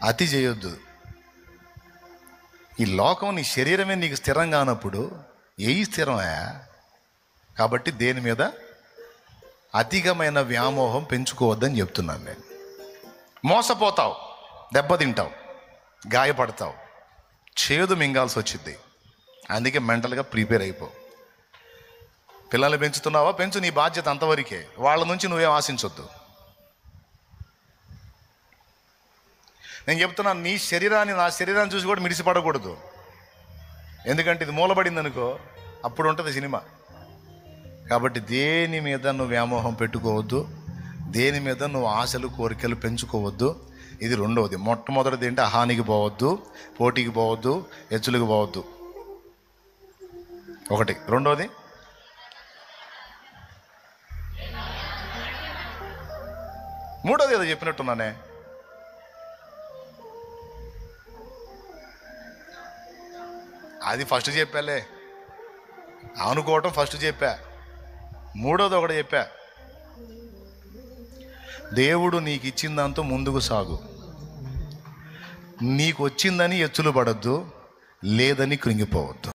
అతి చేయొద్దు. ఈ లోకం నీ శరీరమే నీకు స్థిరం కానప్పుడు ఏ స్థిరమా? కాబట్టి దేని మీద అధికమైన వ్యామోహం పెంచుకోవద్దని చెప్తున్నాను నేను. మోసపోతావు, దెబ్బతింటావు, గాయపడతావు, చేదు మింగాల్సి వచ్చింది. అందుకే మెంటల్గా ప్రిపేర్ అయిపో. పిల్లల్ని పెంచుతున్నావా? పెంచు, నీ బాధ్యత అంతవరకే. వాళ్ళ నుంచి నువ్వేం ఆశించొద్దు. నేను చెప్తున్నాను, నీ శరీరాన్ని నా శరీరాన్ని చూసి కూడా మిడిసిపడకూడదు. ఎందుకంటే ఇది మూలబడింది అనుకో, అప్పుడు ఉంటుంది సినిమా. కాబట్టి దేని మీద నువ్వు వ్యామోహం పెట్టుకోవద్దు, దేని మీద నువ్వు ఆశలు కోరికలు పెంచుకోవద్దు. ఇది రెండవది. మొట్టమొదటిది ఏంటి? అహానికి పోవద్దు, పోటీకి పోవద్దు, హెచ్చులకు పోవద్దు. ఒకటి. రెండవది మూడోది ఏదో చెప్పినట్టున్నానే. అది ఫస్ట్ చెప్పాలే, అనుకోవటం ఫస్ట్ చెప్పా. మూడోది ఒకటి చెప్పా, దేవుడు నీకు ఇచ్చిందంతా ముందుకు సాగు. నీకు వచ్చిందని ఎచ్చులు పడద్దు, లేదని కృంగిపోవద్దు.